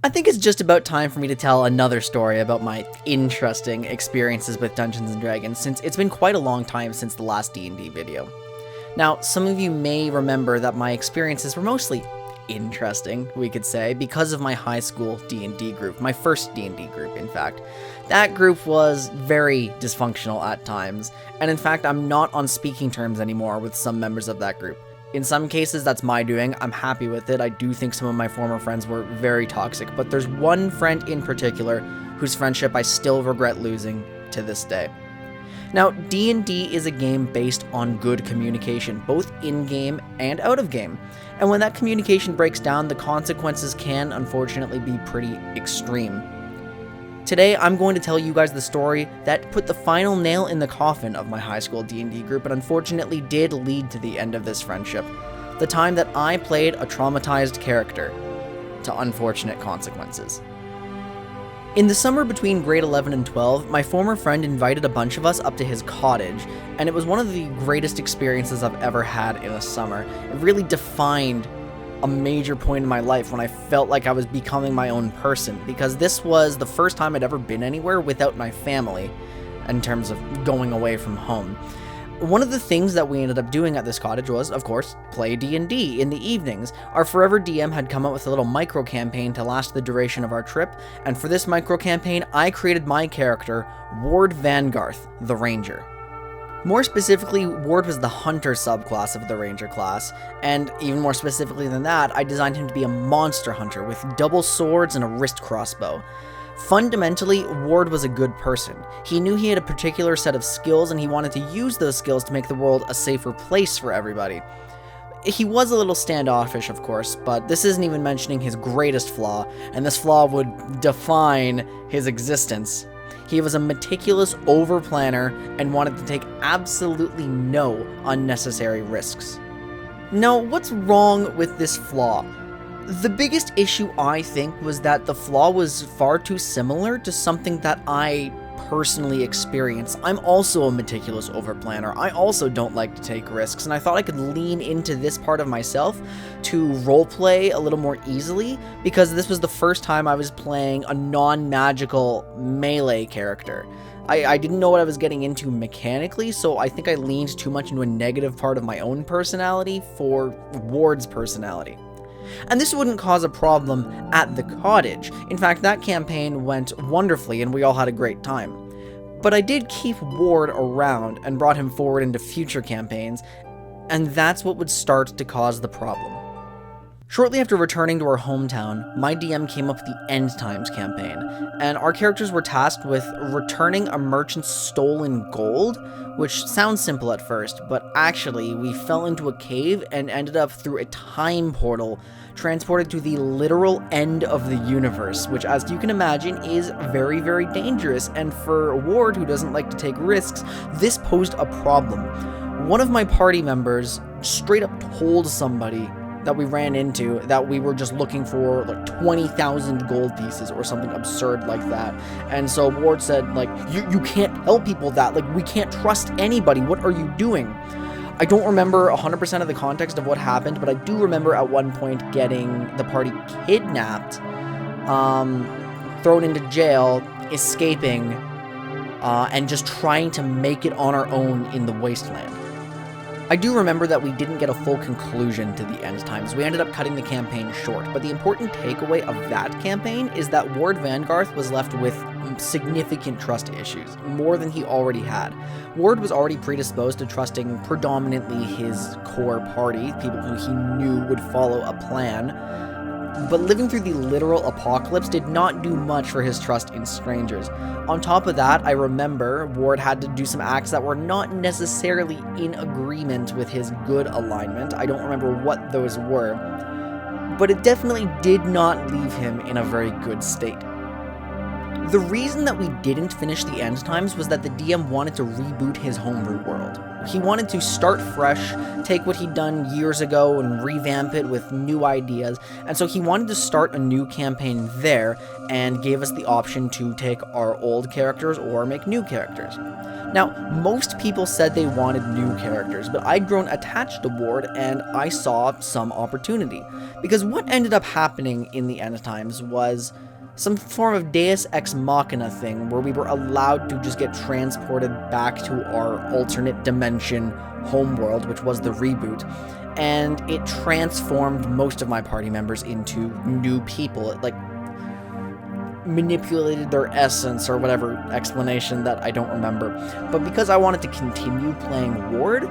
I think it's just about time for me to tell another story about my interesting experiences with Dungeons & Dragons, since it's been quite a long time since the last D&D video. Now, some of you may remember that my experiences were mostly interesting, we could say, because of my high school D&D group, my first D&D group, in fact. That group was very dysfunctional at times, and in fact, I'm not on speaking terms anymore with some members of that group. In some cases, that's my doing. I'm happy with it. I do think some of my former friends were very toxic, but there's one friend in particular whose friendship I still regret losing to this day. Now, D&D is a game based on good communication, both in-game and out of game. And when that communication breaks down, the consequences can, unfortunately, be pretty extreme. Today, I'm going to tell you guys the story that put the final nail in the coffin of my high school D&D group and unfortunately did lead to the end of this friendship. The time that I played a traumatized character to unfortunate consequences. In the summer between grade 11 and 12, my former friend invited a bunch of us up to his cottage, and it was one of the greatest experiences I've ever had in a summer. It really defined a major point in my life when I felt like I was becoming my own person, because this was the first time I'd ever been anywhere without my family in terms of going away from home. One of the things that we ended up doing at this cottage was, of course, play D&D in the evenings. Our forever DM had come up with a little micro-campaign to last the duration of our trip, and for this micro-campaign, I created my character, Ward Vangarth, the Ranger. More specifically, Ward was the Hunter subclass of the Ranger class, and even more specifically than that, I designed him to be a monster hunter with double swords and a wrist crossbow. Fundamentally, Ward was a good person. He knew he had a particular set of skills, and he wanted to use those skills to make the world a safer place for everybody. He was a little standoffish, of course, but this isn't even mentioning his greatest flaw, and this flaw would define his existence. He was a meticulous overplanner and wanted to take absolutely no unnecessary risks. Now, what's wrong with this flaw? The biggest issue, I think, was that the flaw was far too similar to something that I personally experience. I'm also a meticulous overplanner. I also don't like to take risks, and I thought I could lean into this part of myself to roleplay a little more easily, because this was the first time I was playing a non-magical melee character. I didn't know what I was getting into mechanically, so I think I leaned too much into a negative part of my own personality for Ward's personality. And this wouldn't cause a problem at the cottage. In fact, that campaign went wonderfully and we all had a great time. But I did keep Ward around and brought him forward into future campaigns, and that's what would start to cause the problem. Shortly after returning to our hometown, my DM came up with the End Times campaign, and our characters were tasked with returning a merchant's stolen gold, which sounds simple at first, but actually we fell into a cave and ended up through a time portal transported to the literal end of the universe, which, as you can imagine, is very, very dangerous, and for Ward, who doesn't like to take risks, this posed a problem. One of my party members straight up told somebody that we ran into that we were just looking for like 20,000 gold pieces or something absurd like that. And so Ward said, like, you can't tell people that, like, we can't trust anybody, what are you doing? I don't remember 100% of the context of what happened, but I do remember at one point getting the party kidnapped, thrown into jail, escaping, and just trying to make it on our own in the wasteland. I do remember that we didn't get a full conclusion to the End Times. We ended up cutting the campaign short, but the important takeaway of that campaign is that Ward Vangarth was left with significant trust issues, more than he already had. Ward was already predisposed to trusting predominantly his core party, people who he knew would follow a plan, but living through the literal apocalypse did not do much for his trust in strangers. On top of that, I remember Ward had to do some acts that were not necessarily in agreement with his good alignment. I don't remember what those were, but it definitely did not leave him in a very good state. The reason that we didn't finish the end times was that the DM wanted to reboot his homebrew world. He wanted to start fresh, take what he'd done years ago and revamp it with new ideas, and so he wanted to start a new campaign there and gave us the option to take our old characters or make new characters. Now, most people said they wanted new characters, but I'd grown attached to Ward and I saw some opportunity. Because what ended up happening in the end times was some form of Deus Ex Machina thing where we were allowed to just get transported back to our alternate dimension homeworld, which was the Reboot, and it transformed most of my party members into new people. It, like, manipulated their essence or whatever explanation that I don't remember. But because I wanted to continue playing Ward,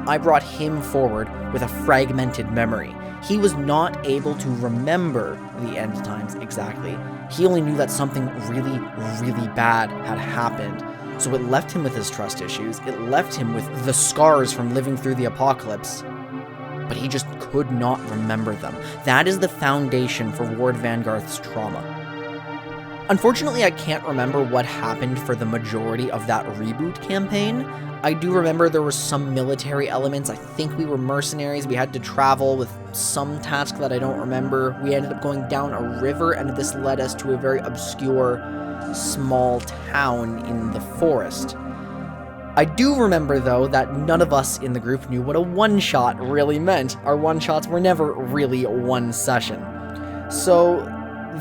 I brought him forward with a fragmented memory. He was not able to remember the end times exactly. He only knew that something really, really bad had happened. So it left him with his trust issues. It left him with the scars from living through the apocalypse. But he just could not remember them. That is the foundation for Ward Vangarth's trauma. Unfortunately, I can't remember what happened for the majority of that Reboot campaign. I do remember there were some military elements. I think we were mercenaries. We had to travel with some task that I don't remember. We ended up going down a river, and this led us to a very obscure, small town in the forest. I do remember, though, that none of us in the group knew what a one-shot really meant. Our one-shots were never really one session. So,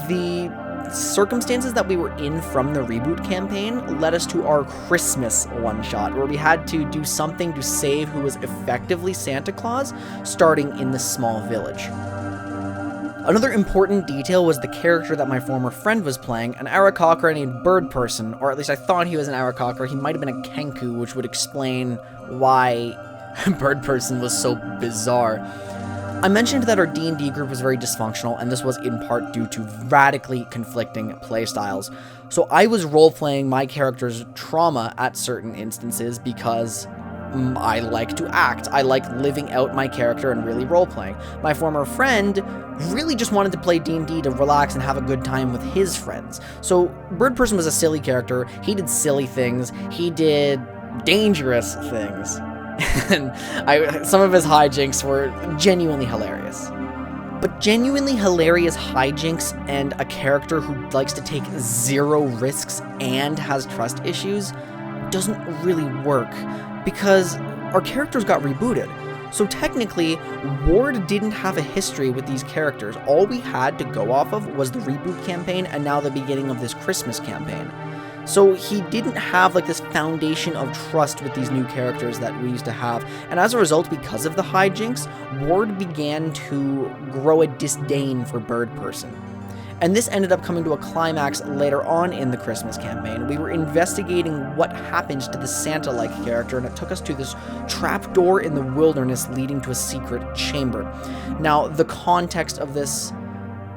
the circumstances that we were in from the Reboot campaign led us to our Christmas one-shot, where we had to do something to save who was effectively Santa Claus, starting in the small village. Another important detail was the character that my former friend was playing, an Aarakocra named Bird Person, or at least I thought he was an Aarakocra. He might have been a Kenku, which would explain why Bird Person was so bizarre. I mentioned that our D&D group was very dysfunctional, and this was in part due to radically conflicting playstyles. So I was role-playing my character's trauma at certain instances because I like to act. I like living out my character and really role-playing. My former friend really just wanted to play D&D to relax and have a good time with his friends. So Bird Person was a silly character. He did silly things. He did dangerous things. And some of his hijinks were genuinely hilarious. But genuinely hilarious hijinks and a character who likes to take zero risks and has trust issues doesn't really work, because our characters got rebooted. So technically, Ward didn't have a history with these characters. All we had to go off of was the Reboot campaign and now the beginning of this Christmas campaign. So he didn't have like this foundation of trust with these new characters that we used to have. And as a result, because of the hijinks, Ward began to grow a disdain for Bird Person. And this ended up coming to a climax later on in the Christmas campaign. We were investigating what happened to the Santa-like character, and it took us to this trapdoor in the wilderness leading to a secret chamber. Now, the context of this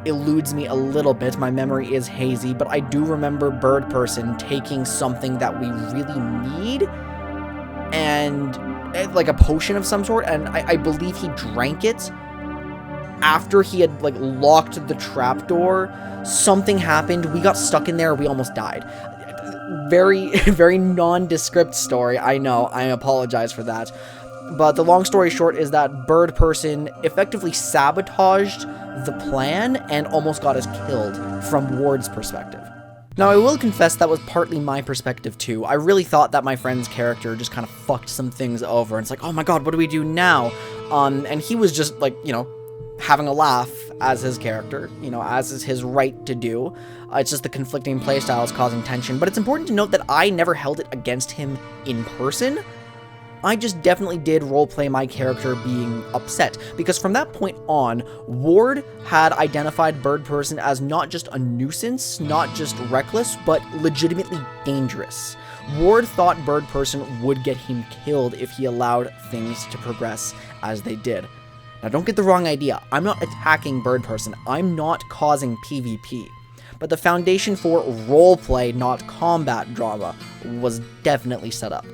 eludes me a little bit. My memory is hazy, but I do remember Bird Person taking something that we really need, and like a potion of some sort, and I believe he drank it after he had like locked the trapdoor. Something happened. We got stuck in there. We almost died. Very, very nondescript story. I know. I apologize for that. But the long story short is that Bird Person effectively sabotaged the plan and almost got us killed from Ward's perspective. Now, I will confess that was partly my perspective too. I really thought that my friend's character just kind of fucked some things over, and it's like, oh my god, what do we do now? And he was just like, you know, having a laugh as his character, you know, as is his right to do. It's just the conflicting playstyles causing tension. But it's important to note that I never held it against him in person. I just definitely did roleplay my character being upset, because from that point on, Ward had identified Bird Person as not just a nuisance, not just reckless, but legitimately dangerous. Ward thought Bird Person would get him killed if he allowed things to progress as they did. Now, don't get the wrong idea. I'm not attacking Bird Person. I'm not causing PvP. But the foundation for roleplay, not combat drama, was definitely set up.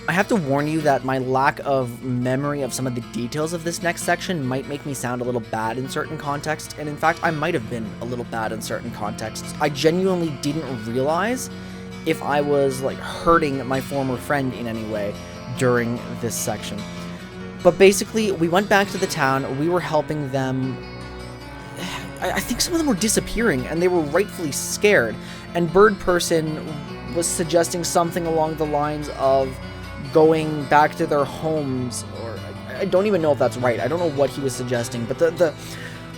I have to warn you that my lack of memory of some of the details of this next section might make me sound a little bad in certain contexts, and in fact, I might have been a little bad in certain contexts. I genuinely didn't realize if I was, like, hurting my former friend in any way during this section. But basically, we went back to the town, we were helping them. I think some of them were disappearing, and they were rightfully scared, and Bird Person was suggesting something along the lines of going back to their homes, or I don't even know if that's right. I don't know what he was suggesting, but the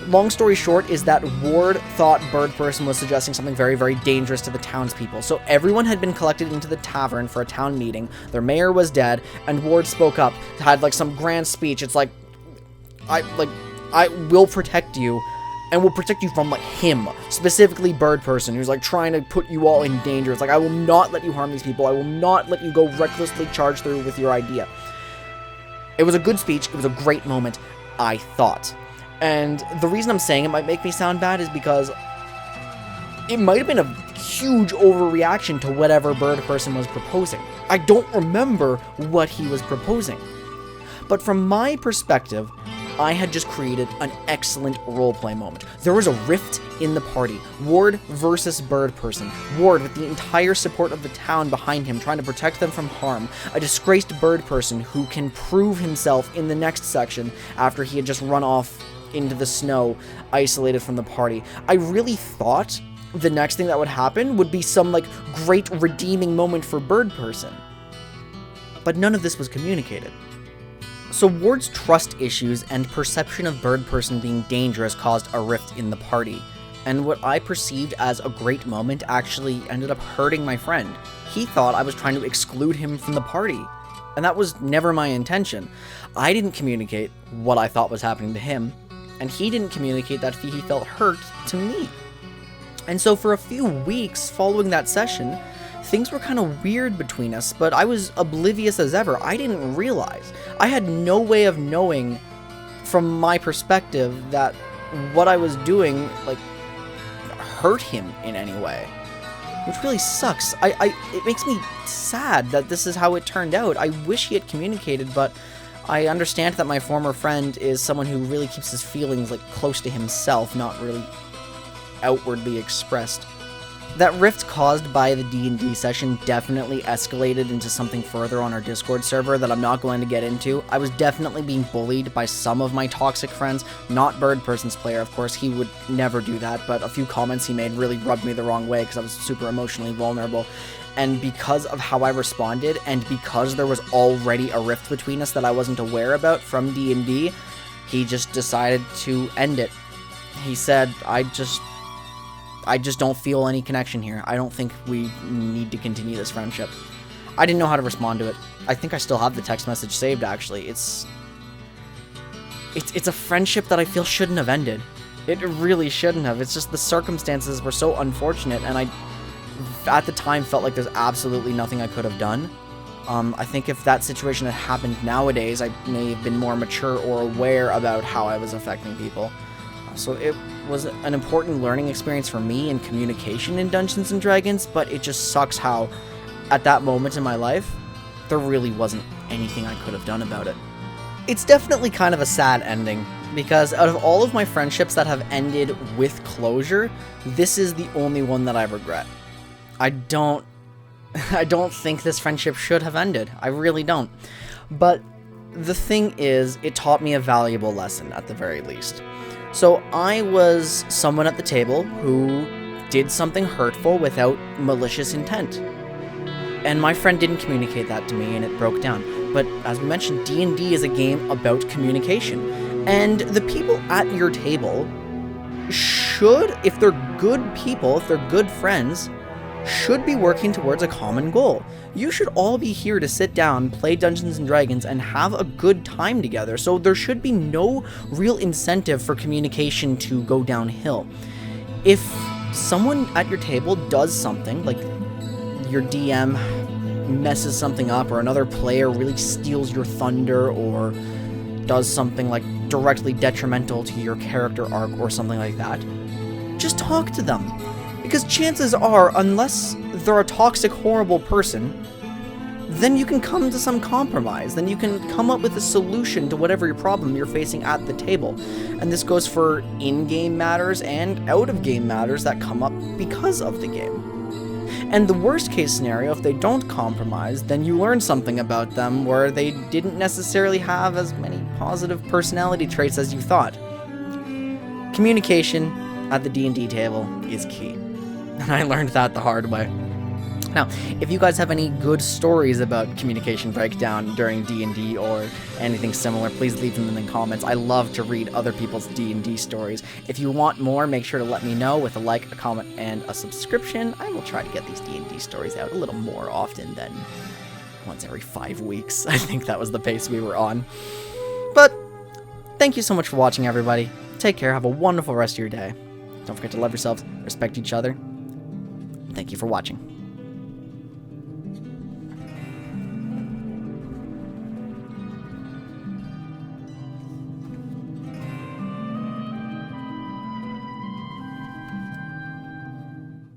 long story short is that Ward thought Bird Person was suggesting something very, very dangerous to the townspeople. So everyone had been collected into the tavern for a town meeting. Their mayor was dead, and Ward spoke up, had like some grand speech. It's like, I will protect you, and will protect you from, like, him, specifically Bird Person, who's, like, trying to put you all in danger. It's like, I will not let you harm these people. I will not let you go recklessly charge through with your idea. It was a good speech. It was a great moment, I thought. And the reason I'm saying it might make me sound bad is because it might have been a huge overreaction to whatever Bird Person was proposing. I don't remember what he was proposing. But from my perspective, I had just created an excellent roleplay moment. There was a rift in the party. Ward versus Bird Person. Ward with the entire support of the town behind him, trying to protect them from harm. A disgraced Bird Person who can prove himself in the next section after he had just run off into the snow, isolated from the party. I really thought the next thing that would happen would be some, like, great redeeming moment for Bird Person. But none of this was communicated. So Ward's trust issues and perception of Bird Person being dangerous caused a rift in the party, and what I perceived as a great moment actually ended up hurting my friend. He thought I was trying to exclude him from the party, and that was never my intention. I didn't communicate what I thought was happening to him, and he didn't communicate that he felt hurt to me. And so for a few weeks following that session, things were kind of weird between us, but I was oblivious as ever. I didn't realize. I had no way of knowing from my perspective that what I was doing, like, hurt him in any way. Which really sucks. It makes me sad that this is how it turned out. I wish he had communicated, but I understand that my former friend is someone who really keeps his feelings, like, close to himself, not really outwardly expressed. That rift caused by the D&D session definitely escalated into something further on our Discord server that I'm not going to get into. I was definitely being bullied by some of my toxic friends, not Bird Person's player, of course, he would never do that, but a few comments he made really rubbed me the wrong way because I was super emotionally vulnerable. And because of how I responded, and because there was already a rift between us that I wasn't aware about from D&D, he just decided to end it. He said, I just don't feel any connection here. I don't think we need to continue this friendship. I didn't know how to respond to it. I think I still have the text message saved, actually. It's a friendship that I feel shouldn't have ended. It really shouldn't have. It's just the circumstances were so unfortunate, and I, at the time, felt like there's absolutely nothing I could have done. I think if that situation had happened nowadays, I may have been more mature or aware about how I was affecting people. So it was an important learning experience for me in communication in Dungeons & Dragons, but it just sucks how, at that moment in my life, there really wasn't anything I could have done about it. It's definitely kind of a sad ending, because out of all of my friendships that have ended with closure, this is the only one that I regret. I don't think this friendship should have ended. I really don't. But the thing is, it taught me a valuable lesson at the very least. So I was someone at the table who did something hurtful without malicious intent. And my friend didn't communicate that to me, and it broke down. But as we mentioned, D&D is a game about communication. And the people at your table should, if they're good people, if they're good friends, should be working towards a common goal. You should all be here to sit down, play Dungeons & Dragons, and have a good time together, so there should be no real incentive for communication to go downhill. If someone at your table does something, like your DM messes something up, or another player really steals your thunder, or does something like directly detrimental to your character arc or something like that, just talk to them. Because chances are, unless they're a toxic, horrible person, then you can come to some compromise. Then you can come up with a solution to whatever your problem you're facing at the table. And this goes for in-game matters and out-of-game matters that come up because of the game. And the worst case scenario, if they don't compromise, then you learn something about them where they didn't necessarily have as many positive personality traits as you thought. Communication at the D&D table is key. And I learned that the hard way. Now, if you guys have any good stories about communication breakdown during D&D or anything similar, please leave them in the comments. I love to read other people's D&D stories. If you want more, make sure to let me know with a like, a comment, and a subscription. I will try to get these D&D stories out a little more often than once every 5 weeks. I think that was the pace we were on. But thank you so much for watching, everybody. Take care. Have a wonderful rest of your day. Don't forget to love yourselves, respect each other. Thank you for watching.